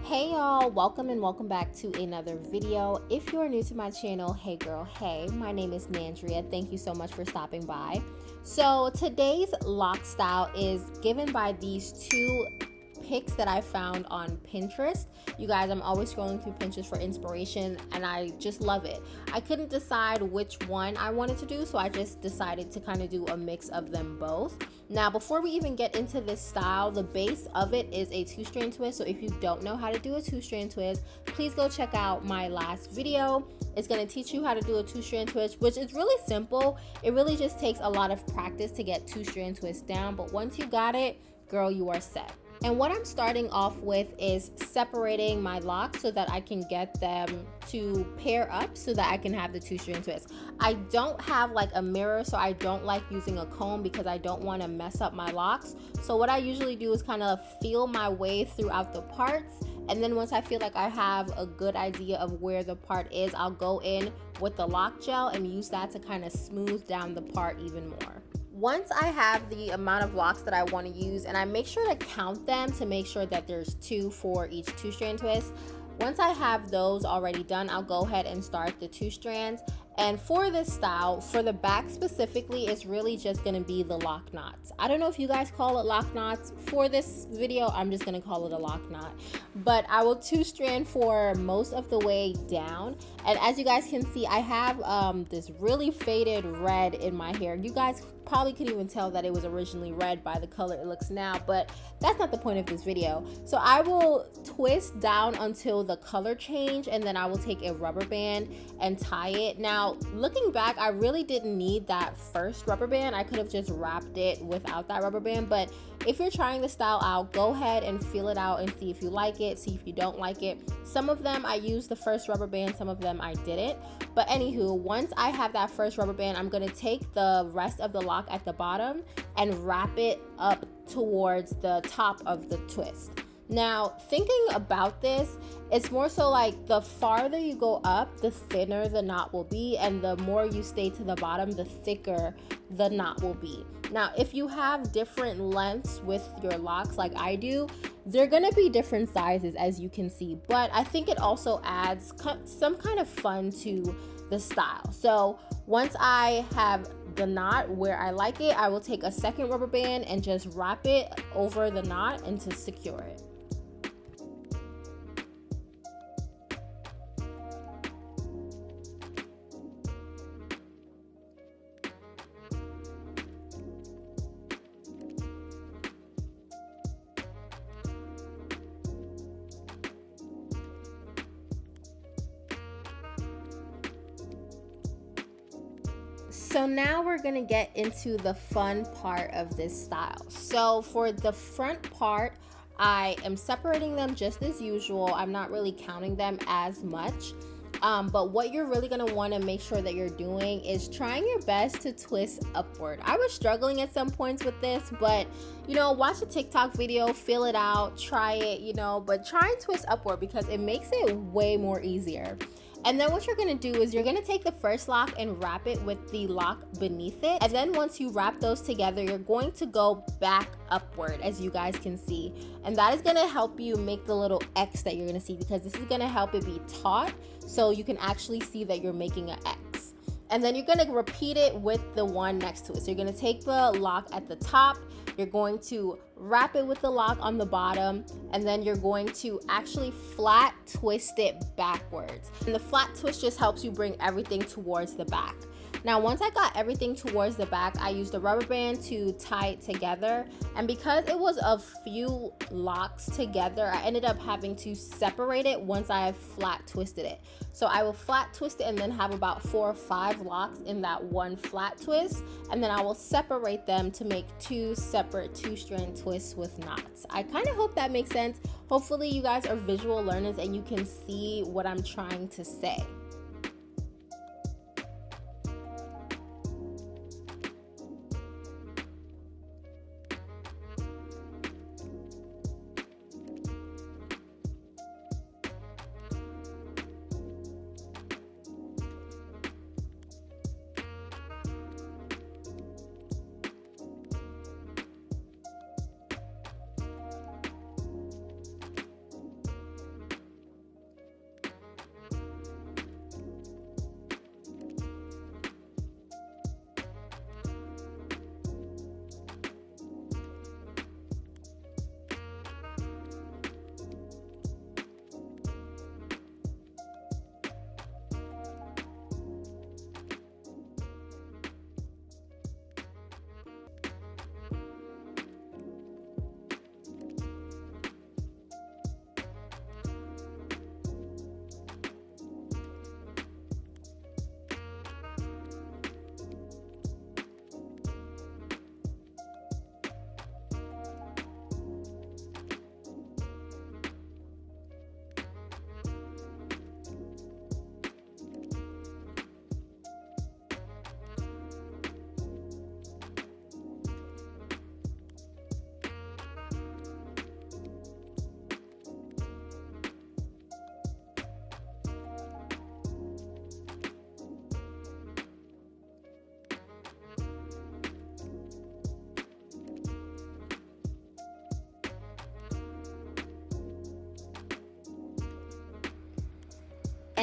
Hey y'all, welcome and welcome back to another video. If you are new to my channel, hey girl, hey, my name is Nandria. Thank you so much for stopping by. So today's lock style is given by these two pics that I found on Pinterest. You guys, I'm always scrolling through Pinterest for inspiration and I just love it. I couldn't decide which one I wanted to do, so I just decided to kind of do a mix of them both. Now, before we even get into this style, the base of it is a two-strand twist. So if you don't know how to do a two-strand twist, please go check out my last video. It's going to teach you how to do a two-strand twist, which is really simple. It really just takes a lot of practice to get two-strand twists down, but once you got it, girl, you are set. And what I'm starting off with is separating my locks so that I can get them to pair up so that I can have the two-strand twist. I don't have like a mirror, so I don't like using a comb because I don't want to mess up my locks. So what I usually do is kind of feel my way throughout the parts. And then once I feel like I have a good idea of where the part is, I'll go in with the lock gel and use that to kind of smooth down the part even more. Once I have the amount of locks that I want to use, and I make sure to count them to make sure that there's two for each two-strand twist. Once I have those already done, I'll go ahead and start the two strands. And for this style, for the back specifically, it's really just going to be the lock knots. I don't know if you guys call it lock knots. For this video, I'm just going to call it a lock knot. But I will two-strand for most of the way down. And as you guys can see, I have this really faded red in my hair. You guys probably couldn't even tell that it was originally red by the color it looks now, but that's not the point of this video. So I will twist down until the color change, and then I will take a rubber band and tie it. Now, looking back, I really didn't need that first rubber band. I could have just wrapped it without that rubber band, but if you're trying the style out, go ahead and feel it out and see if you like it, see if you don't like it. Some of them I used the first rubber band, some of them I didn't. But anywho, once I have that first rubber band, I'm gonna take the rest of the lock at the bottom and wrap it up towards the top of the twist. Now, thinking about this, it's more so like the farther you go up, the thinner the knot will be, and the more you stay to the bottom, the thicker the knot will be. Now, if you have different lengths with your locks like I do, they're gonna be different sizes, as you can see, but I think it also adds some kind of fun to the style. So once I have the knot where I like it, I will take a second rubber band and just wrap it over the knot and to secure it. So now we're gonna get into the fun part of this style. So for the front part, I am separating them just as usual. I'm not really counting them as much. But what you're really gonna wanna make sure that you're doing is trying your best to twist upward. I was struggling at some points with this, but watch a TikTok video, feel it out, try it, but try and twist upward because it makes it way more easier. And then what you're gonna do is you're gonna take the first lock and wrap it with the lock beneath it. And then once you wrap those together, you're going to go back upward, as you guys can see. And that is gonna help you make the little X that you're gonna see, because this is gonna help it be taut so you can actually see that you're making an X. And then you're gonna repeat it with the one next to it. So you're gonna take the lock at the top, you're going to wrap it with the lock on the bottom, and then you're going to actually flat twist it backwards. And the flat twist just helps you bring everything towards the back. Now, once I got everything towards the back, I used a rubber band to tie it together. And because it was a few locks together, I ended up having to separate it once I flat twisted it. So I will flat twist it and then have about 4 or 5 locks in that one flat twist. And then I will separate them to make 2 separate two-strand twists with knots. I kind of hope that makes sense. Hopefully you guys are visual learners and you can see what I'm trying to say.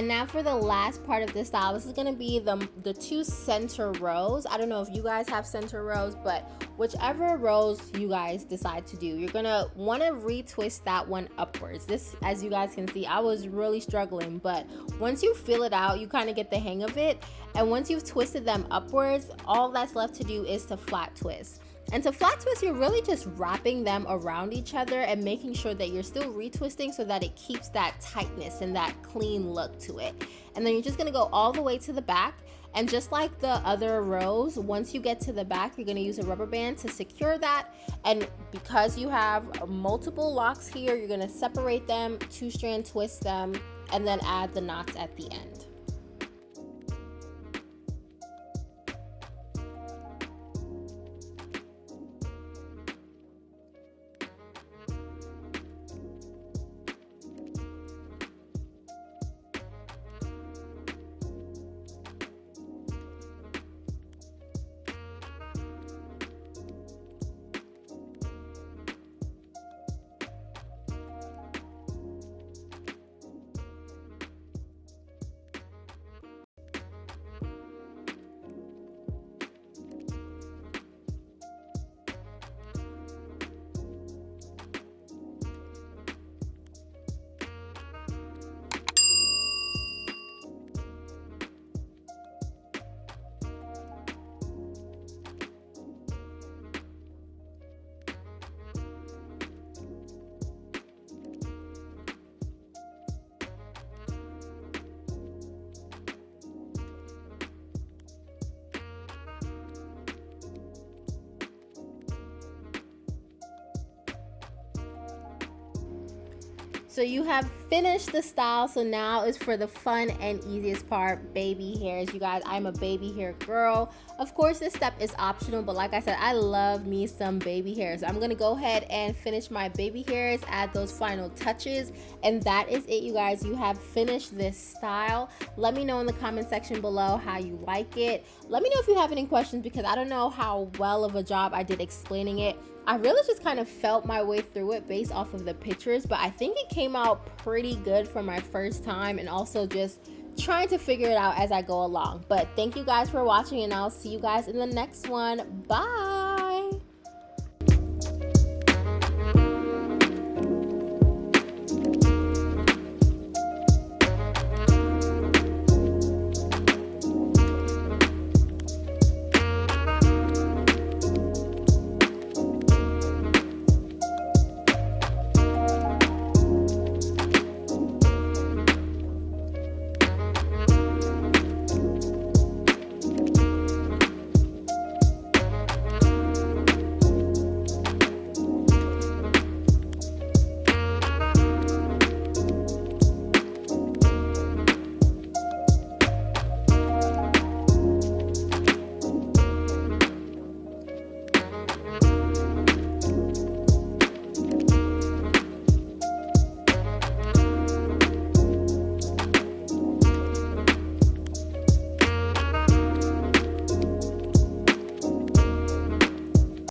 And now for the last part of this style, this is going to be the two center rows. I don't know if you guys have center rows, but whichever rows you guys decide to do, you're going to want to retwist that one upwards. This, as you guys can see, I was really struggling, but once you feel it out, you kind of get the hang of it. And once you've twisted them upwards, all that's left to do is to flat twist. And to flat twist, you're really just wrapping them around each other and making sure that you're still retwisting so that it keeps that tightness and that clean look to it. And then you're just gonna go all the way to the back. And just like the other rows, once you get to the back, you're gonna use a rubber band to secure that. And because you have multiple locks here, you're gonna separate them, 2-strand twist them, and then add the knots at the end. So you have finished the style, so now is for the fun and easiest part, baby hairs. You guys, I'm a baby hair girl. Of course, this step is optional, but like I said, I love me some baby hairs. I'm gonna go ahead and finish my baby hairs, add those final touches, and that is it, you guys. You have finished this style. Let me know in the comment section below how you like it. Let me know if you have any questions, because I don't know how well of a job I did explaining it. I really just kind of felt my way through it based off of the pictures, but I think it came out pretty good for my first time, and also just trying to figure it out as I go along. But thank you guys for watching, and I'll see you guys in the next one. Bye.